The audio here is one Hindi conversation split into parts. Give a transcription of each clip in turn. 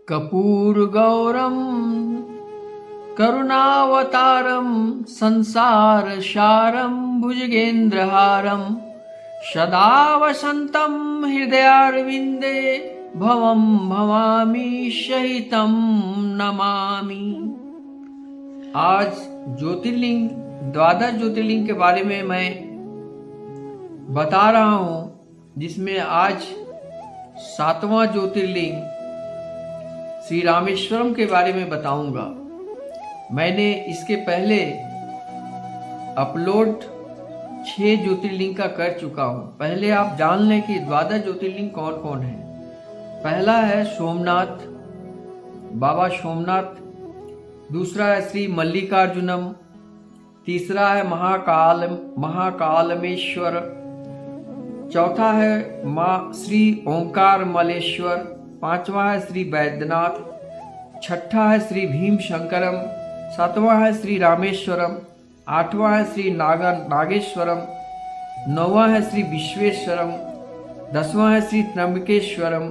कर्पूरगौरं करुणावतारं संसारसारं भुजगेन्द्रहारं सदा वसन्तं हृदयारविन्दे भवं भवामि सहितं नमामि। आज ज्योतिर्लिंग द्वादश ज्योतिर्लिंग के बारे में मैं बता रहा हूँ, जिसमें आज 7वां ज्योतिर्लिंग श्री रामेश्वरम के बारे में बताऊंगा। मैंने इसके पहले अपलोड 6 ज्योतिर्लिंग का कर चुका हूँ। पहले आप जान लें कि द्वादश ज्योतिर्लिंग कौन कौन है। पहला है सोमनाथ, बाबा सोमनाथ। दूसरा है श्री मल्लिकार्जुनम। तीसरा है महाकालमेश्वर। चौथा है माँ श्री ओंकार मलेश्वर। पांचवा है श्री वैद्यनाथ। छठा है श्री भीम शंकरम। सातवां है श्री रामेश्वरम। आठवां है श्री नागेश्वरम। नौवां है श्री विश्वेश्वरम। 10वां है श्री त्र्यंबकेश्वरम।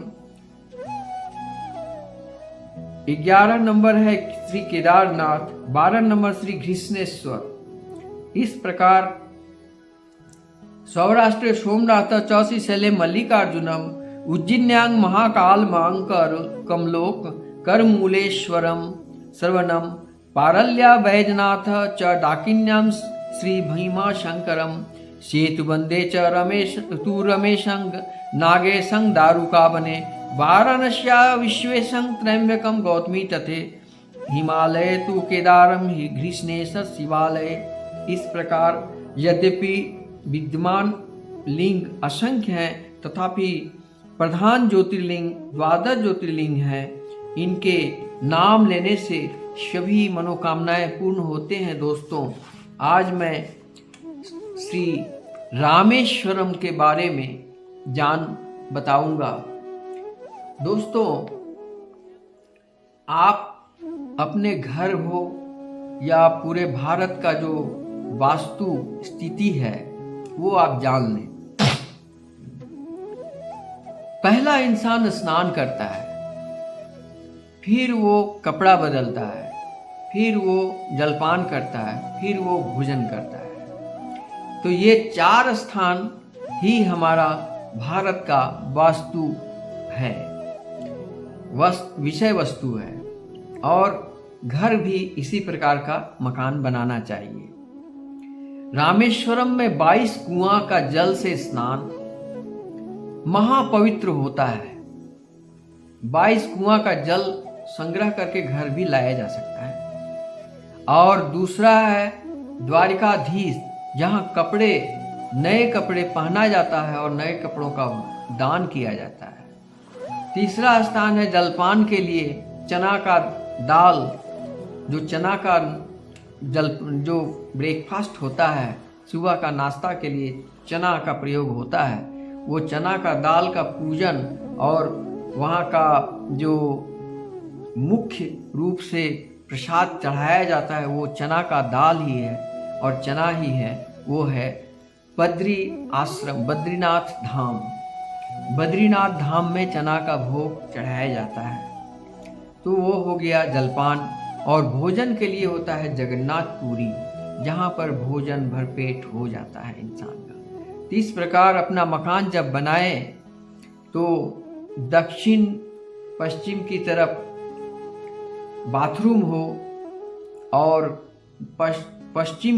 11 नंबर है श्री केदारनाथ। 12 नंबर श्री घृष्णेश्वर। इस प्रकार सौराष्ट्र सोमनाथ, चौसी शैले मल्लिकार्जुनम, उज्जिन्यांग महाकाल मांकर कमलोक करमूलेश्वरम श्रवणम, पारल्या वैजनाथ च डाकिन्याम श्री भीमा शंकरम, सेतुबंदे च रमेशंग नागेशंग दारुकावने, वाराणस्या विश्वेशं त्र्यंबकं गौतमी तथे, हिमालय तु केदारम ही घृष्णेश शिवालय। इस प्रकार यद्यपि विद्यमान लिंग असंख्य हैं, तथापि प्रधान ज्योतिर्लिंग द्वादश ज्योतिर्लिंग हैं। इनके नाम लेने से सभी मनोकामनाएं पूर्ण होते हैं। दोस्तों, आज मैं श्री रामेश्वरम के बारे में बताऊंगा। दोस्तों, आप अपने घर हो या पूरे भारत का जो वास्तु स्थिति है वो आप जान लें। पहला इंसान स्नान करता है, फिर वो कपड़ा बदलता है, फिर वो जलपान करता है, फिर वो भोजन करता है। तो ये 4 स्थान ही हमारा भारत का वास्तु है, विषय वस्तु है। और घर भी इसी प्रकार का मकान बनाना चाहिए। रामेश्वरम में 22 कुआं का जल से स्नान महापवित्र होता है। 22 कुआं का जल संग्रह करके घर भी लाया जा सकता है। और दूसरा है द्वारिकाधीश, जहां नए कपड़े पहना जाता है और नए कपड़ों का दान किया जाता है। तीसरा स्थान है जलपान के लिए चना का दाल, जो ब्रेकफास्ट होता है, सुबह का नाश्ता के लिए चना का प्रयोग होता है। वो चना का दाल का पूजन और वहाँ का जो मुख्य रूप से प्रसाद चढ़ाया जाता है वो चना का दाल ही है और चना ही है। वो है बद्री आश्रम, बद्रीनाथ धाम। बद्रीनाथ धाम में चना का भोग चढ़ाया जाता है। तो वो हो गया जलपान। और भोजन के लिए होता है जगन्नाथपुरी, जहाँ पर भोजन भरपेट हो जाता है इंसान का। तो इस प्रकार अपना मकान जब बनाए तो दक्षिण पश्चिम की तरफ बाथरूम हो और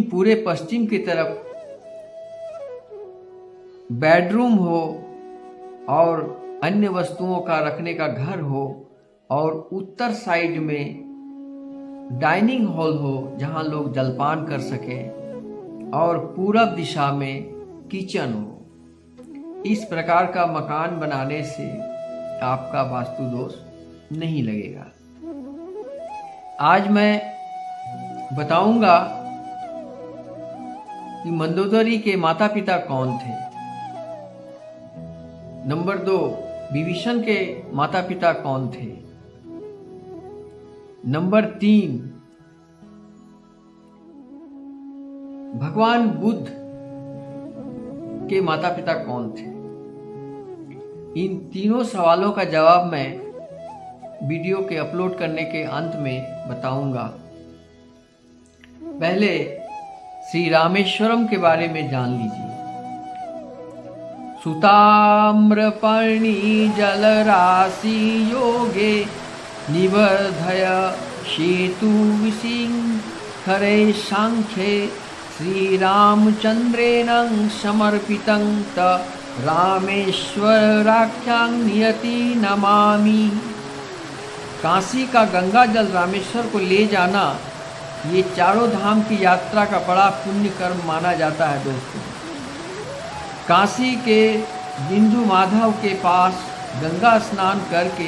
पूरे पश्चिम की तरफ बेडरूम हो और अन्य वस्तुओं का रखने का घर हो, और उत्तर साइड में डाइनिंग हॉल हो जहां लोग जलपान कर सकें, और पूरब दिशा में किचन हो। इस प्रकार का मकान बनाने से आपका वास्तु दोष नहीं लगेगा। आज मैं बताऊंगा कि मंदोदरी के माता पिता कौन थे। नंबर 2, विभीषण के माता पिता कौन थे। नंबर 3, भगवान बुद्ध के माता पिता कौन थे। इन तीनों सवालों का जवाब मैं वीडियो के अपलोड करने के अंत में बताऊंगा। पहले श्री रामेश्वरम के बारे में जान लीजिए। सुताम्रपर्णी जलराशि योगे निवर्धय सेतु विसिंखरे सांख्ये श्रीरामचंद्रेण समर्पितं त रामेश्वराख्यां नियति नमामि। काशी का गंगा जल रामेश्वर को ले जाना ये चारों धाम की यात्रा का बड़ा पुण्य कर्म माना जाता है। दोस्तों, काशी के बिंदु माधव के पास गंगा स्नान करके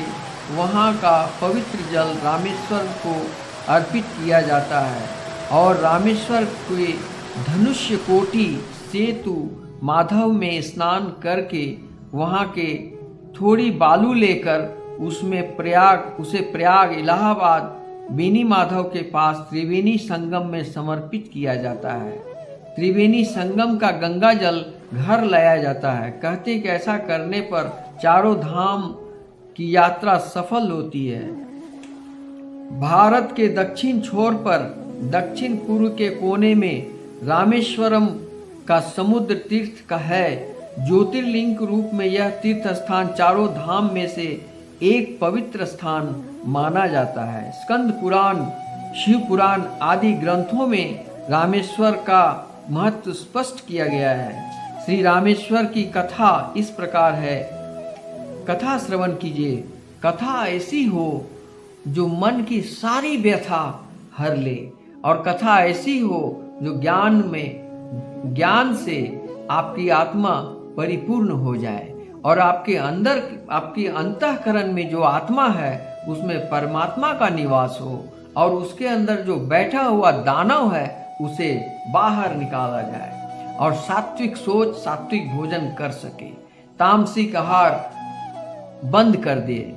वहाँ का पवित्र जल रामेश्वर को अर्पित किया जाता है और रामेश्वर के धनुष्य कोटि सेतु माधव में स्नान करके वहाँ के थोड़ी बालू लेकर उसे प्रयाग इलाहाबाद बेनी माधव के पास त्रिवेणी संगम में समर्पित किया जाता है। त्रिवेणी संगम का गंगा जल घर लाया जाता है। कहते हैं कि ऐसा करने पर चारों धाम की यात्रा सफल होती है। भारत के दक्षिण छोर पर दक्षिण पूर्व के कोने में रामेश्वरम का समुद्र तीर्थ का है। ज्योतिर्लिंग रूप में यह तीर्थ स्थान चारों धाम में से एक पवित्र स्थान माना जाता है। स्कंद पुराण, शिव पुराण आदि ग्रंथों में रामेश्वर का महत्व स्पष्ट किया गया है। श्री रामेश्वर की कथा इस प्रकार है। कथा श्रवण कीजिए। कथा ऐसी हो जो मन की सारी व्यथा हर ले, और कथा ऐसी हो जो ज्ञान से आपकी आत्मा परिपूर्ण हो जाए और आपके अंतःकरण में जो आत्मा है उसमें परमात्मा का निवास हो और उसके अंदर जो बैठा हुआ दानव है उसे बाहर निकाला जाए और सात्विक सोच, सात्विक भोजन कर सके। तामसिक आहार बंद कर दे,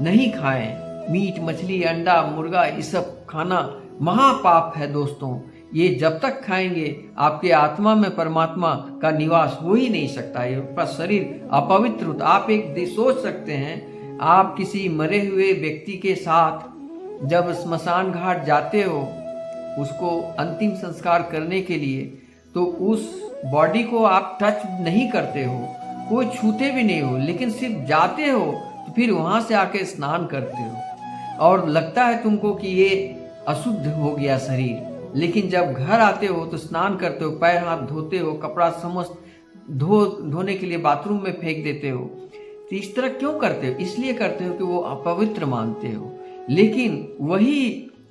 नहीं खाएं। मीट, मछली, अंडा, मुर्गा ये सब खाना महापाप है। दोस्तों, ये जब तक खाएंगे आपके आत्मा में परमात्मा का निवास हो ही नहीं सकता। ये आपका शरीर अपवित्र होता। आप एक सोच सकते हैं, आप किसी मरे हुए व्यक्ति के साथ जब स्मशान घाट जाते हो उसको अंतिम संस्कार करने के लिए, तो उस बॉडी को आप टच नहीं करते हो, कोई छूते भी नहीं हो, लेकिन सिर्फ जाते हो तो फिर वहाँ से आके स्नान करते हो और लगता है तुमको कि ये अशुद्ध हो गया शरीर। लेकिन जब घर आते हो तो स्नान करते हो, पैर हाथ धोते हो, कपड़ा समस्त धोने के लिए बाथरूम में फेंक देते हो। तो इस तरह क्यों करते हो? इसलिए करते हो कि वो अपवित्र मानते हो। लेकिन वही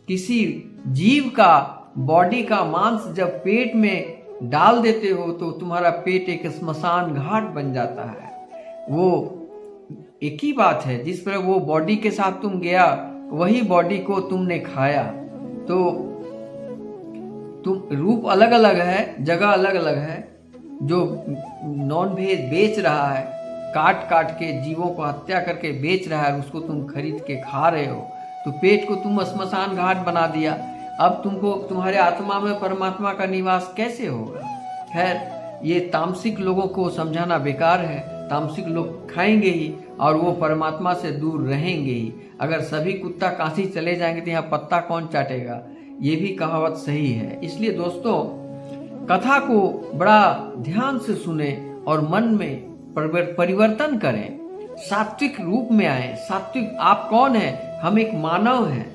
किसी जीव का बॉडी का मांस जब पेट में डाल देते हो तो तुम्हारा पेट एक स्मशान घाट बन जाता है। वो एक ही बात है, जिस पर वो बॉडी के साथ तुम गया वही बॉडी को तुमने खाया। तो तुम रूप अलग अलग है, जगह अलग अलग है। जो नॉन वेज बेच रहा है, काट काट के जीवों को हत्या करके बेच रहा है, उसको तुम खरीद के खा रहे हो, तो पेट को तुम स्मशान घाट बना दिया। अब तुमको तुम्हारे आत्मा में परमात्मा का निवास कैसे होगा? खैर, ये तामसिक लोगों को समझाना बेकार है। तामसिक लोग खाएंगे ही और वो परमात्मा से दूर रहेंगे ही। अगर सभी कुत्ता काशी चले जाएंगे तो यहाँ पत्ता कौन चाटेगा? ये भी कहावत सही है। इसलिए दोस्तों, कथा को बड़ा ध्यान से सुने और मन में परिवर्तन करें, सात्विक रूप में आए। सात्विक आप कौन है? हम एक मानव हैं।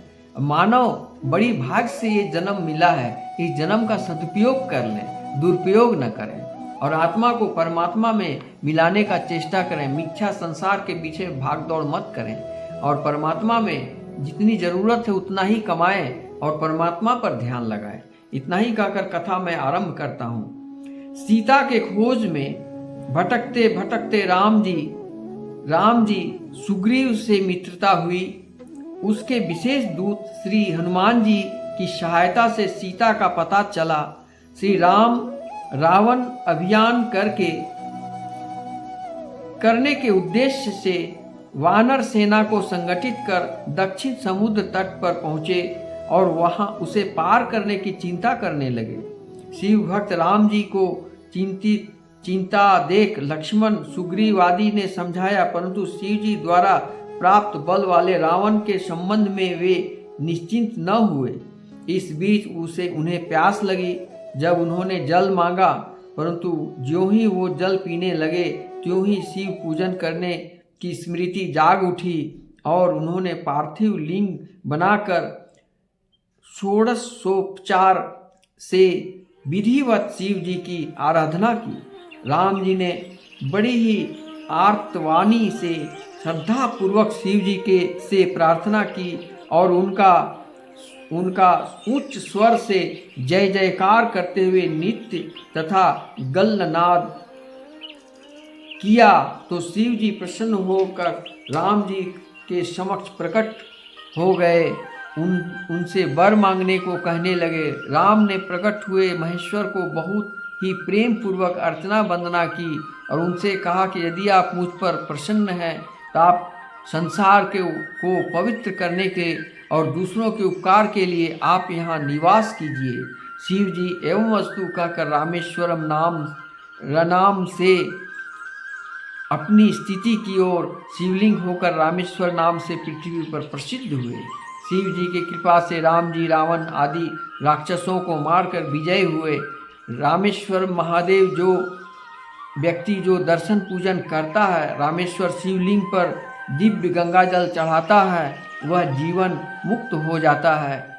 मानव बड़ी भाग से ये जन्म मिला है। इस जन्म का सदुपयोग कर लें, दुरुपयोग न करें और आत्मा को परमात्मा में मिलाने का चेष्टा करें। मिथ्या संसार के पीछे भाग दौड़ मत करें और परमात्मा में जितनी जरूरत है उतना ही कमाएं और परमात्मा पर ध्यान लगाएं। इतना ही कहकर कथा मैं आरंभ करता हूँ। सीता के खोज में भटकते भटकते राम जी सुग्रीव से मित्रता हुई। उसके विशेष दूत श्री हनुमान जी की सहायता से सीता का पता चला। श्री राम रावण अभियान करने के उद्देश्य से वानर सेना को संगठित कर दक्षिण समुद्र तट पर पहुंचे और वहां उसे पार करने की चिंता करने लगे। शिव भक्त राम जी को चिंता देख लक्ष्मण सुग्रीव आदि ने समझाया, परंतु शिव जी द्वारा प्राप्त बल वाले रावण के संबंध में वे निश्चिंत न हुए। इस बीच उन्हें प्यास लगी। जब उन्होंने जल मांगा, परंतु ज्यों ही वो जल पीने लगे त्यों ही शिव पूजन करने की स्मृति जाग उठी और उन्होंने पार्थिव लिंग बनाकर षोडशोपचार से विधिवत शिव जी की आराधना की। राम जी ने बड़ी ही आर्तवाणी से श्रद्धापूर्वक शिव जी से प्रार्थना की और उनका उच्च स्वर से जय जयकार करते हुए नृत्य तथा गलनाद किया तो शिव जी प्रसन्न होकर राम जी के समक्ष प्रकट हो गए। उनसे वर मांगने को कहने लगे। राम ने प्रकट हुए महेश्वर को बहुत ही प्रेम पूर्वक अर्चना वंदना की और उनसे कहा कि यदि आप मुझ पर प्रसन्न हैं तो आप संसार को पवित्र करने के और दूसरों के उपकार के लिए आप यहाँ निवास कीजिए। शिव जी एवं वस्तु कहकर रामेश्वरम नाम से अपनी स्थिति की ओर शिवलिंग होकर रामेश्वर नाम से पृथ्वी पर प्रसिद्ध हुए। शिव जी की कृपा से राम जी रावण आदि राक्षसों को मारकर विजय हुए। रामेश्वर महादेव जो व्यक्ति जो दर्शन पूजन करता है, रामेश्वर शिवलिंग पर दिव्य गंगा जल चढ़ाता है, वह जीवन मुक्त हो जाता है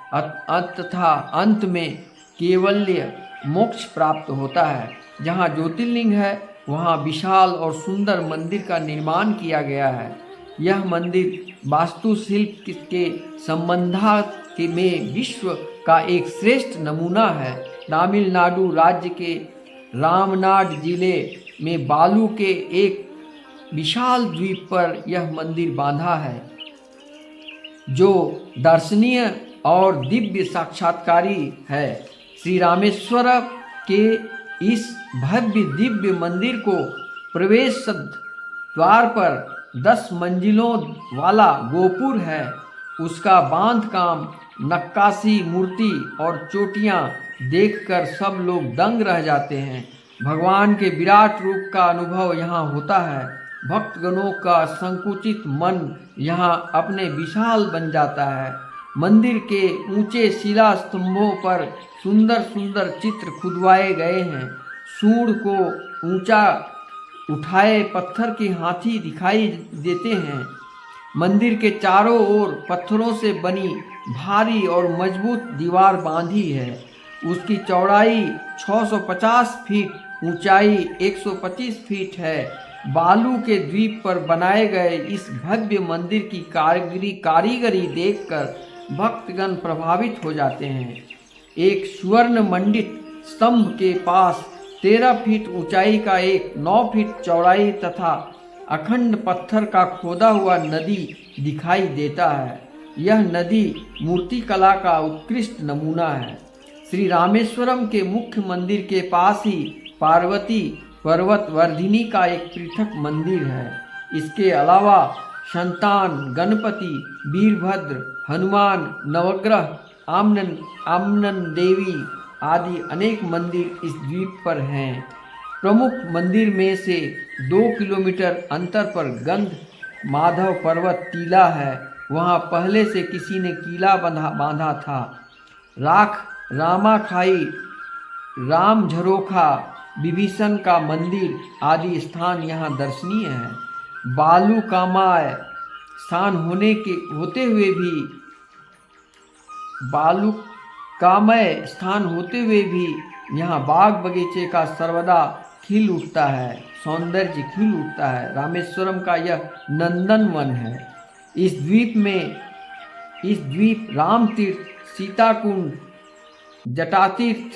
तथा अंत में केवल्य मोक्ष प्राप्त होता है। जहाँ ज्योतिर्लिंग है वहाँ विशाल और सुंदर मंदिर का निर्माण किया गया है। यह मंदिर वास्तुशिल्प के संबंध में विश्व का एक श्रेष्ठ नमूना है। तमिलनाडु राज्य के रामनाड जिले में बालू के एक विशाल द्वीप पर यह मंदिर बांधा है, जो दर्शनीय और दिव्य साक्षात्कारी है। श्री रामेश्वर के इस भव्य दिव्य मंदिर को प्रवेश द्वार पर 10 मंजिलों वाला गोपुर है। उसका बांध काम, नक्काशी, मूर्ति और चोटियाँ देखकर सब लोग दंग रह जाते हैं। भगवान के विराट रूप का अनुभव यहाँ होता है। भक्तगणों का संकुचित मन यहाँ अपने विशाल बन जाता है। मंदिर के ऊंचे शिला स्तंभों पर सुंदर सुंदर चित्र खुदवाए गए हैं। सूंड को ऊंचा उठाए पत्थर के हाथी दिखाई देते हैं। मंदिर के चारों ओर पत्थरों से बनी भारी और मजबूत दीवार बांधी है। उसकी चौड़ाई 650 फीट, ऊंचाई 125 फीट है। बालू के द्वीप पर बनाए गए इस भव्य मंदिर की कारीगरी देखकर भक्तगण प्रभावित हो जाते हैं। एक स्वर्ण मंडित स्तंभ के पास 13 फीट ऊंचाई का एक 9 फीट चौड़ाई तथा अखंड पत्थर का खोदा हुआ नदी दिखाई देता है। यह नदी मूर्तिकला का उत्कृष्ट नमूना है। श्री रामेश्वरम के मुख्य मंदिर के पास ही पार्वती पर्वत वर्धिनी का एक पृथक मंदिर है। इसके अलावा संतान, गणपति, वीरभद्र, हनुमान, नवग्रह, आमनन देवी आदि अनेक मंदिर इस द्वीप पर हैं। प्रमुख मंदिर में से 2 किलोमीटर अंतर पर गंध माधव पर्वत टीला है। वहाँ पहले से किसी ने किला बांधा था। राख रामाखाई, राम झरोखा, विभीषण का मंदिर आदि स्थान यहाँ दर्शनीय है। बालू कामाय स्थान होते हुए भी यहाँ बाग बगीचे का सर्वदा खिल उठता है, सौंदर्य खिल उठता है। रामेश्वरम का यह नंदन वन है। इस द्वीप राम तीर्थ, सीता कुंड, जटा तीर्थ,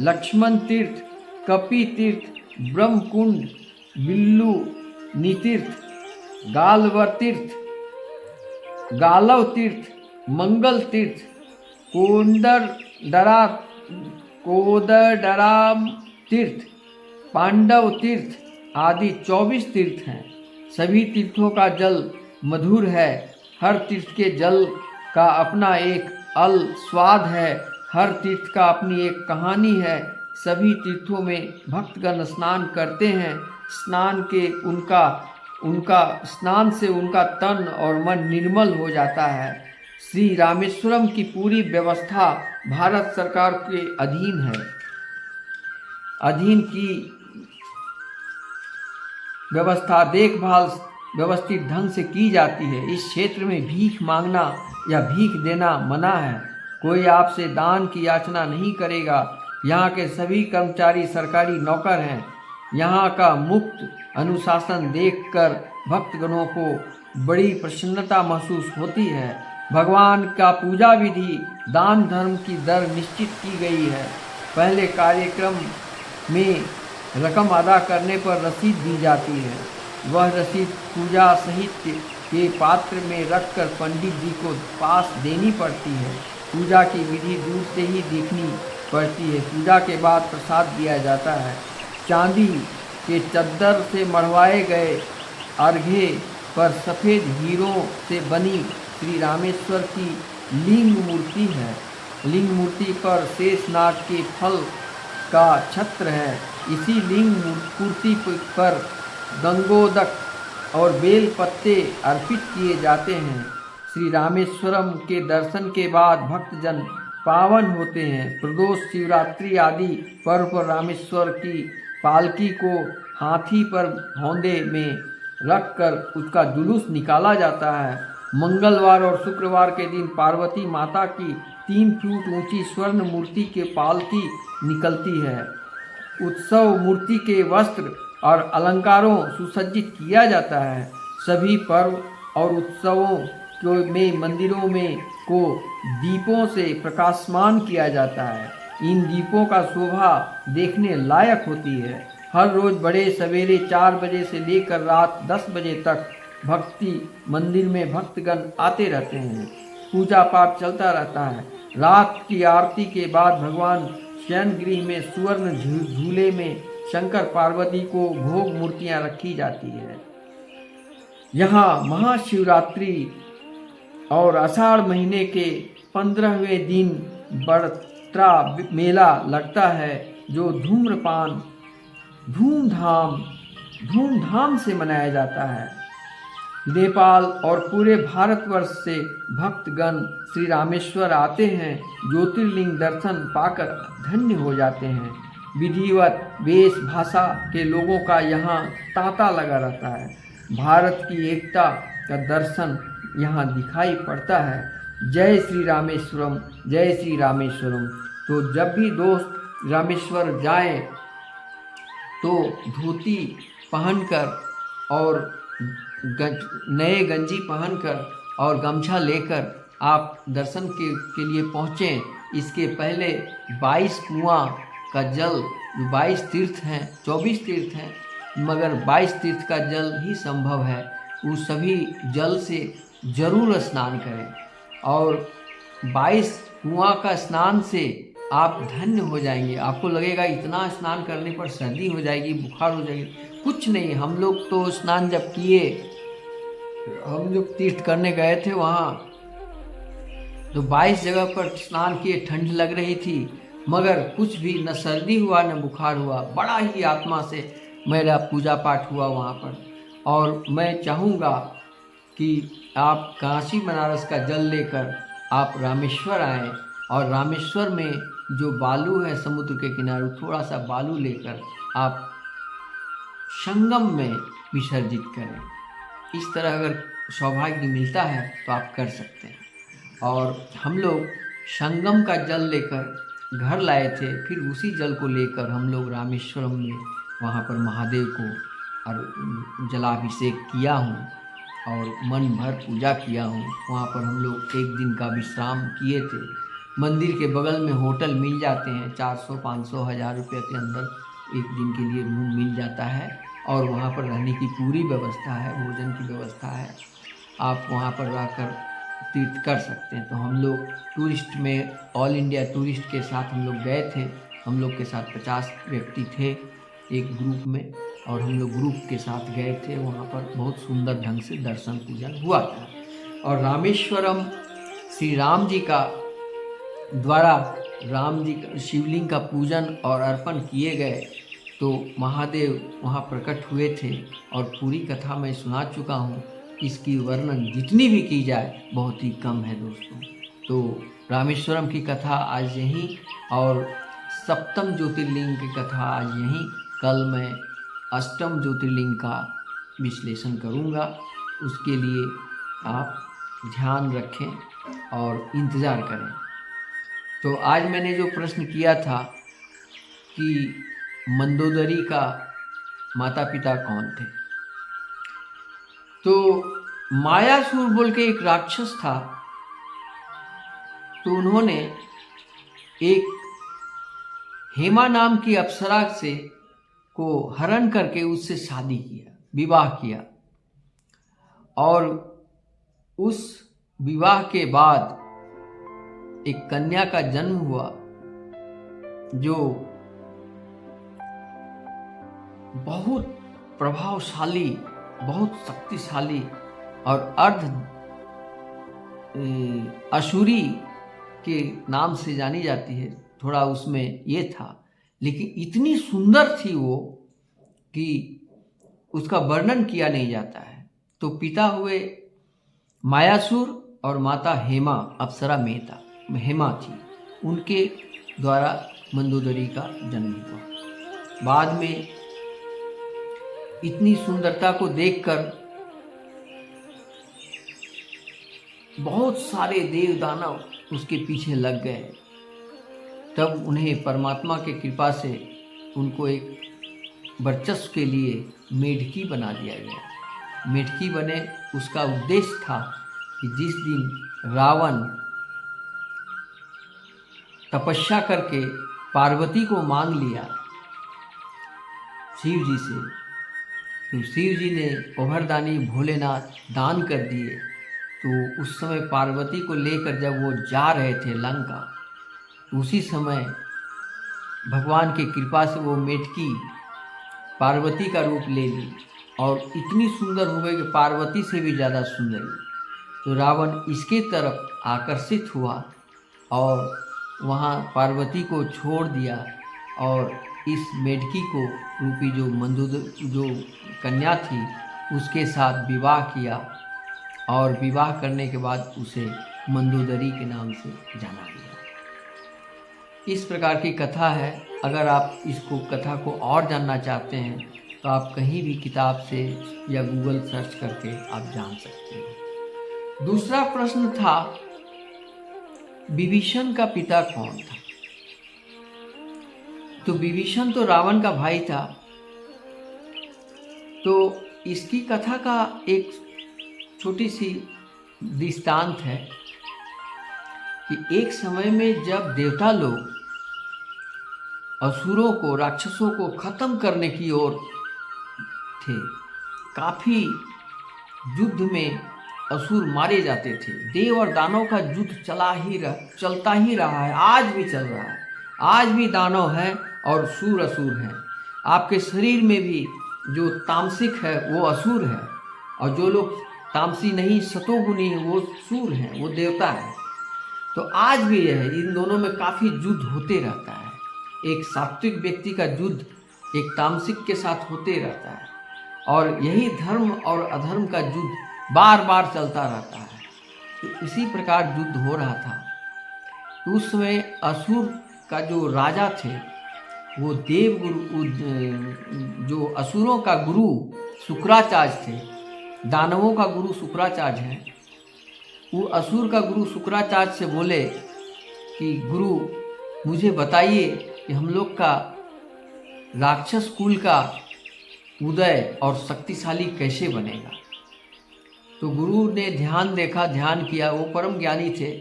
लक्ष्मण तीर्थ, कपि तीर्थ, ब्रह्म कुंड, बिल्लू नितीर्थ, गालव तीर्थ, मंगल तीर्थ, कोदडराम तीर्थ, पांडव तीर्थ आदि 24 तीर्थ हैं। सभी तीर्थों का जल मधुर है। हर तीर्थ के जल का अपना एक स्वाद है। हर तीर्थ का अपनी एक कहानी है। सभी तीर्थों में भक्तगण स्नान करते हैं। स्नान के उनका उनका स्नान से उनका तन और मन निर्मल हो जाता है। श्री रामेश्वरम की पूरी व्यवस्था भारत सरकार के अधीन की व्यवस्था देखभाल व्यवस्थित ढंग से की जाती है। इस क्षेत्र में भीख मांगना या भीख देना मना है। कोई आपसे दान की याचना नहीं करेगा। यहाँ के सभी कर्मचारी सरकारी नौकर हैं। यहाँ का मुक्त अनुशासन देखकर भक्तगणों को बड़ी प्रसन्नता महसूस होती है। भगवान का पूजा विधि दान धर्म की दर निश्चित की गई है। पहले कार्यक्रम में रकम अदा करने पर रसीद दी जाती है। वह रसीद पूजा सहित के पात्र में रखकर पंडित जी को पास देनी पड़ती है। पूजा की विधि दूर से ही देखनी पड़ती है। पूजा के बाद प्रसाद दिया जाता है। चांदी के चद्दर से मढ़वाए गए अर्घे पर सफ़ेद हीरों से बनी श्री रामेश्वर की लिंग मूर्ति है। लिंग मूर्ति पर शेषनाग के फल का छत्र है। इसी लिंग मूर्ति पर गंगोदक और बेल पत्ते अर्पित किए जाते हैं। श्री रामेश्वरम के दर्शन के बाद भक्तजन पावन होते हैं। प्रदोष, शिवरात्रि आदि पर्व पर रामेश्वर की पालकी को हाथी पर हौंदे में रखकर उसका जुलूस निकाला जाता है। मंगलवार और शुक्रवार के दिन पार्वती माता की 3 फुट ऊंची स्वर्ण मूर्ति के पालकी निकलती है। उत्सव मूर्ति के वस्त्र और अलंकारों सुसज्जित किया जाता है। सभी पर्व और उत्सवों में मंदिरों में को दीपों से प्रकाशमान किया जाता है। इन दीपों का शोभा देखने लायक होती है। हर रोज बड़े सवेरे 4 बजे से लेकर रात 10 बजे तक भक्ति मंदिर में भक्तगण आते रहते हैं। पूजा पाठ चलता रहता है। रात की आरती के बाद भगवान शयन गृह में सुवर्ण झूले में शंकर पार्वती को भोग मूर्तियां रखी जाती है। यहाँ महाशिवरात्रि और आषाढ़ महीने के 15वें दिन बड़त्रा मेला लगता है, जो धूमधाम से मनाया जाता है। नेपाल और पूरे भारतवर्ष से भक्तगण श्री रामेश्वर आते हैं। ज्योतिर्लिंग दर्शन पाकर धन्य हो जाते हैं। विधिवत वेश भाषा के लोगों का यहाँ तांता लगा रहता है। भारत की एकता का दर्शन यहाँ दिखाई पड़ता है। जय श्री रामेश्वरम, जय श्री रामेश्वरम। तो जब भी दोस्त रामेश्वर जाएं तो धोती पहनकर और नए गंजी पहनकर और गमछा लेकर आप दर्शन के लिए पहुँचें। इसके पहले 22 कुआं का जल, 22 तीर्थ हैं, 24 तीर्थ हैं, मगर 22 तीर्थ का जल ही संभव है। उस सभी जल से जरूर स्नान करें और 22 कुआं का स्नान से आप धन्य हो जाएंगे। आपको लगेगा इतना स्नान करने पर सर्दी हो जाएगी, बुखार हो जाएगी। कुछ नहीं। हम लोग तो स्नान जब किए, हम लोग तीर्थ करने गए थे वहाँ, तो 22 जगह पर स्नान किए, ठंड लग रही थी, मगर कुछ भी न सर्दी हुआ न बुखार हुआ। बड़ा ही आत्मा से मेरा पूजा पाठ हुआ वहाँ पर। और मैं चाहूँगा कि आप काशी बनारस का जल लेकर आप रामेश्वर आएँ और रामेश्वर में जो बालू है समुद्र के किनारे, थोड़ा सा बालू लेकर आप संगम में विसर्जित करें। इस तरह अगर सौभाग्य मिलता है तो आप कर सकते हैं। और हम लोग संगम का जल लेकर घर लाए थे, फिर उसी जल को लेकर हम लोग रामेश्वरम में वहाँ पर महादेव को और जलाभिषेक किया हूँ और मन भर पूजा किया हूँ। वहाँ पर हम लोग 1 दिन का विश्राम किए थे। मंदिर के बगल में होटल मिल जाते हैं, 400, 500, 1000 रुपये के अंदर 1 दिन के लिए रूम मिल जाता है और वहाँ पर रहने की पूरी व्यवस्था है, भोजन की व्यवस्था है। आप वहाँ पर रहकर तीर्थ कर सकते हैं। तो हम लोग टूरिस्ट में, ऑल इंडिया टूरिस्ट के साथ हम लोग गए थे। हम लोग के साथ 50 व्यक्ति थे एक ग्रुप में, और हम लोग ग्रुप के साथ गए थे। वहाँ पर बहुत सुंदर ढंग से दर्शन पूजन हुआ था। और रामेश्वरम श्री राम जी का द्वारा शिवलिंग का पूजन और अर्पण किए गए तो महादेव वहाँ प्रकट हुए थे और पूरी कथा मैं सुना चुका हूँ। इसकी वर्णन जितनी भी की जाए बहुत ही कम है दोस्तों। तो रामेश्वरम की कथा आज यहीं और सप्तम ज्योतिर्लिंग की कथा आज यहीं। कल मैं अष्टम ज्योतिर्लिंग का विश्लेषण करूँगा। उसके लिए आप ध्यान रखें और इंतज़ार करें। तो आज मैंने जो प्रश्न किया था कि मंदोदरी का माता पिता कौन थे, तो मायासुर बोल के एक राक्षस था। तो उन्होंने एक हेमा नाम की अप्सरा से को हरण करके उससे शादी किया, विवाह किया। और उस विवाह के बाद एक कन्या का जन्म हुआ जो बहुत प्रभावशाली, बहुत शक्तिशाली और अर्ध असुरी के नाम से जानी जाती है। थोड़ा उसमें ये था, लेकिन इतनी सुंदर थी वो कि उसका वर्णन किया नहीं जाता है। तो पिता हुए मायासुर और माता हेमा, अप्सरा हेमा थी। उनके द्वारा मंदोदरी का जन्म हुआ। बाद में इतनी सुंदरता को देखकर बहुत सारे देव दानव उसके पीछे लग गए। तब उन्हें परमात्मा के कृपा से उनको एक वर्चस्व के लिए मेढकी बना दिया गया। मेढकी बने, उसका उद्देश्य था कि जिस दिन रावण तपस्या करके पार्वती को मांग लिया शिव जी से, तो शिव जी ने ओभरदानी भोलेनाथ दान कर दिए। तो उस समय पार्वती को लेकर जब वो जा रहे थे लंका, उसी समय भगवान की कृपा से वो मेढकी पार्वती का रूप ले ली और इतनी सुंदर हो गई कि पार्वती से भी ज़्यादा सुंदर। तो रावण इसके तरफ आकर्षित हुआ और वहाँ पार्वती को छोड़ दिया और इस मेढकी को रूपी जो कन्या थी उसके साथ विवाह किया। और विवाह करने के बाद उसे मंदोदरी के नाम से जाना गया। इस प्रकार की कथा है। अगर आप इसको कथा को और जानना चाहते हैं तो आप कहीं भी किताब से या गूगल सर्च करके आप जान सकते हैं। दूसरा प्रश्न था विभीषण का पिता कौन था। तो विभीषण तो रावण का भाई था। तो इसकी कथा का एक छोटी सी दृष्टांत है कि एक समय में जब देवता लोग असुरों को, राक्षसों को खत्म करने की ओर थे, काफी युद्ध में असुर मारे जाते थे। देव और दानव का युद्ध चलता ही रहा है, आज भी चल रहा है। आज भी दानव हैं और सूर असुर हैं। आपके शरीर में भी जो तामसिक है वो असुर है, और जो लोग तामसी नहीं, सतोगुनी है, वो सूर हैं, वो देवता है। तो आज भी यह है, इन दोनों में काफ़ी युद्ध होते रहता है। एक सात्विक व्यक्ति का युद्ध एक तामसिक के साथ होते रहता है, और यही धर्म और अधर्म का युद्ध बार बार चलता रहता है। तो इसी प्रकार युद्ध हो रहा था। तो उस समय असुर का जो राजा थे वो देवगुरु, जो असुरों का गुरु शुक्राचार्य थे, दानवों का गुरु शुक्राचार्य हैं। वो असुर का गुरु शुक्राचार्य से बोले कि गुरु मुझे बताइए कि हम लोग का राक्षस कुल का उदय और शक्तिशाली कैसे बनेगा। तो गुरु ने ध्यान देखा, ध्यान किया, वो परम ज्ञानी थे।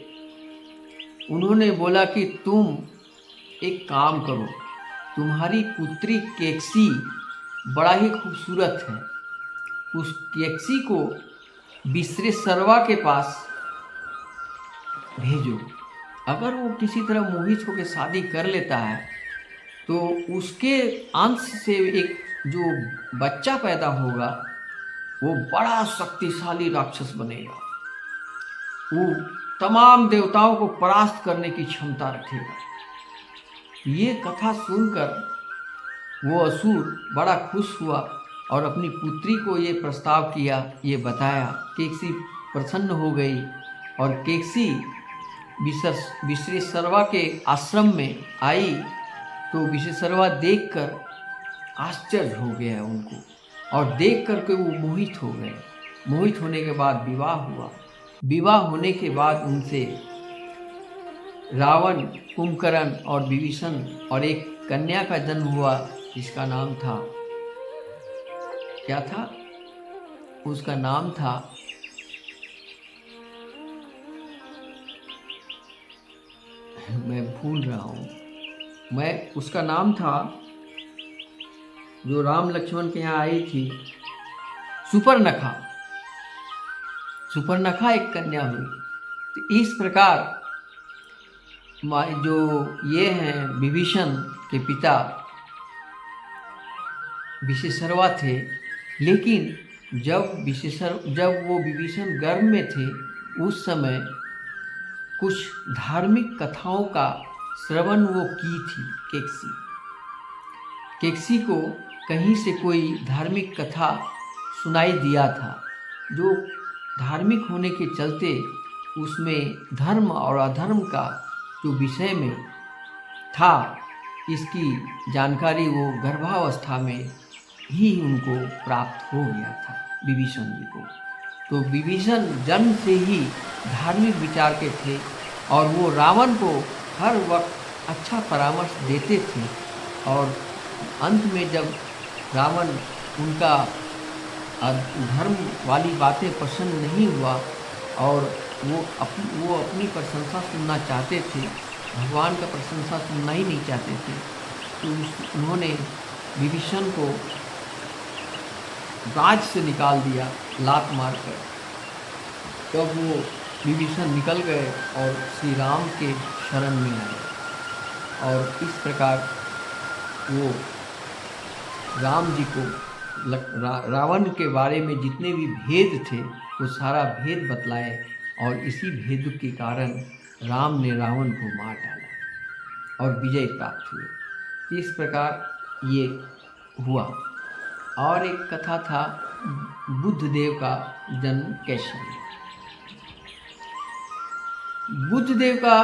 उन्होंने बोला कि तुम एक काम करो, तुम्हारी पुत्री केकसी बड़ा ही खूबसूरत है, उस केकसी को विश्वेश्वरवा के पास भेजो। अगर वो किसी तरह मोहित होकर शादी कर लेता है तो उसके अंश से एक जो बच्चा पैदा होगा वो बड़ा शक्तिशाली राक्षस बनेगा। वो तमाम देवताओं को परास्त करने की क्षमता रखेगा। ये कथा सुनकर वो असुर बड़ा खुश हुआ और अपनी पुत्री को ये प्रस्ताव किया, ये बताया। केकसी प्रसन्न हो गई और केकसी विश्वेश्वरवा के आश्रम में आई तो विश्वेश्वरवा देखकर आश्चर्य हो गया उनको, और देख करके वो मोहित हो गए। मोहित होने के बाद विवाह हुआ। विवाह होने के बाद उनसे रावण, कुंभकर्ण और विभीषण और एक कन्या का जन्म हुआ जिसका नाम था, क्या था उसका नाम था, मैं भूल रहा हूँ, उसका नाम था, जो राम लक्ष्मण के यहाँ आई थी, सुपर्णखा। सुपर्णखा एक कन्या हुई। तो इस प्रकार जो ये हैं विभीषण के पिता विश्वेश्वरवा थे, लेकिन जब वो विभीषण गर्भ में थे उस समय कुछ धार्मिक कथाओं का श्रवण वो की थी। केकसी को कहीं से कोई धार्मिक कथा सुनाई दिया था, जो धार्मिक होने के चलते उसमें धर्म और अधर्म का जो विषय में था, इसकी जानकारी वो गर्भावस्था में ही उनको प्राप्त हो गया था विभीषण जी को। तो विभीषण जन्म से ही धार्मिक विचार के थे और वो रावण को हर वक्त अच्छा परामर्श देते थे। और अंत में जब रावण उनका धर्म वाली बातें पसंद नहीं हुआ और वो अपनी प्रशंसा सुनना चाहते थे, भगवान का प्रशंसा सुनना ही नहीं चाहते थे, तो उन्होंने विभीषण को राज से निकाल दिया लात मारकर। तब वो विभीषण निकल गए और श्री राम के शरण में आए और इस प्रकार वो राम जी को रावण के बारे में जितने भी भेद थे वो सारा भेद बतलाए और इसी भेद के कारण राम ने रावण को मार डाला और विजय प्राप्त हुई। इस प्रकार ये हुआ। और एक कथा था बुद्धदेव का जन्म कैसे हुआ। बुद्धदेव का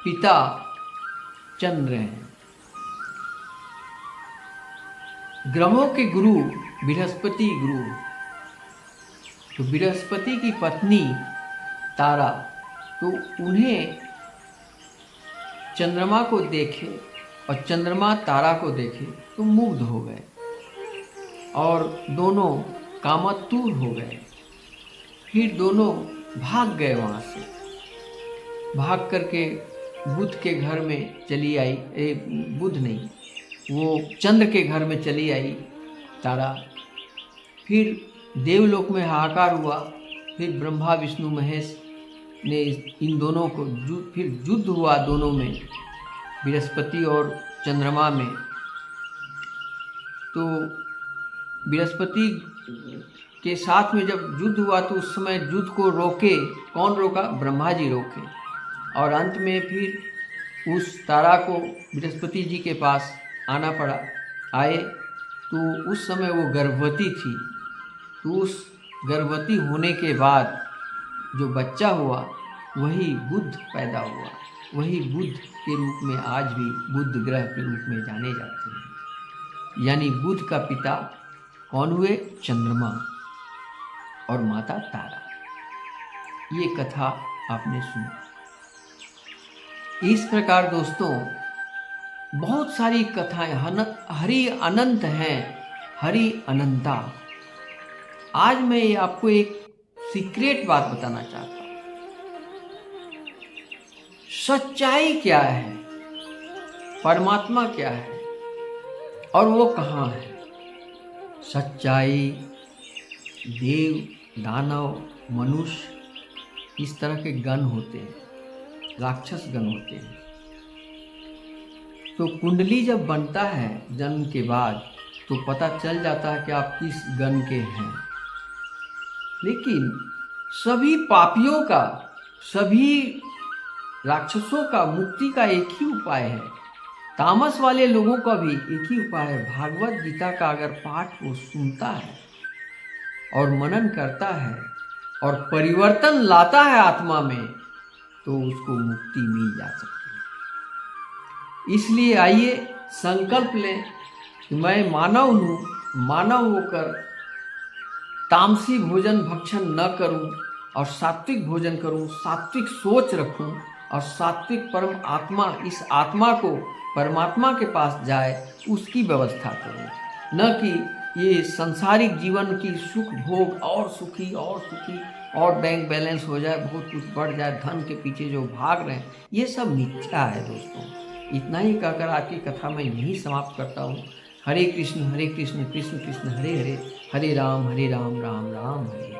पिता चंद्र हैं। ग्रहों के गुरु बृहस्पति गुरु। तो बृहस्पति की पत्नी तारा, तो उन्हें चंद्रमा को देखे और चंद्रमा तारा को देखे तो मुग्ध हो गए और दोनों कामातुर हो गए। फिर दोनों भाग गए वहाँ से। भाग करके बुध के घर में चली आई, बुध नहीं, वो चंद्र के घर में चली आई तारा। फिर देवलोक में हाहाकार हुआ। फिर ब्रह्मा विष्णु महेश ने इन दोनों को फिर युद्ध हुआ दोनों में, बृहस्पति और चंद्रमा में। तो बृहस्पति के साथ में जब युद्ध हुआ तो उस समय युद्ध को रोके, कौन रोका? ब्रह्मा जी रोके। और अंत में फिर उस तारा को बृहस्पति जी के पास आना पड़ा। आए तो उस समय वो गर्भवती थी। तो उस गर्भवती होने के बाद जो बच्चा हुआ वही बुध पैदा हुआ। वही बुध के रूप में आज भी बुध ग्रह के रूप में जाने जाते हैं। यानी बुध का पिता कौन हुए? चंद्रमा और माता तारा। ये कथा आपने सुनी। इस प्रकार दोस्तों बहुत सारी कथाएं हरि अनंत हैं, हरि अनंता। आज मैं आपको एक सीक्रेट बात बताना चाहता हूं। सच्चाई क्या है, परमात्मा क्या है और वो कहाँ है? सच्चाई देव, दानव, मनुष्य इस तरह के गण होते हैं, राक्षस गण होते हैं। तो कुंडली जब बनता है जन्म के बाद तो पता चल जाता है कि आप किस गण के हैं। लेकिन सभी पापियों का, सभी राक्षसों का मुक्ति का एक ही उपाय है तामस वाले लोगों का भी एक ही उपाय है, भागवत गीता का अगर पाठ वो सुनता है और मनन करता है और परिवर्तन लाता है आत्मा में, तो उसको मुक्ति मिल जा सकती है। इसलिए आइए संकल्प लें कि मैं मानव हूँ, मानव होकर तामसी भोजन भक्षण न करूं और सात्विक भोजन करूं, सात्विक सोच रखूं और सात्विक परम आत्मा, इस आत्मा को परमात्मा के पास जाए उसकी व्यवस्था करूं, न कि ये सांसारिक जीवन की सुख भोग और सुखी और बैंक बैलेंस हो जाए, बहुत कुछ बढ़ जाए, धन के पीछे जो भाग रहे हैं, ये सब मिथ्या है दोस्तों। इतना ही कहकर आज की कथा मैं यहीं समाप्त करता हूँ। हरे कृष्ण कृष्ण कृष्ण हरे हरे, हरे राम राम राम हरे।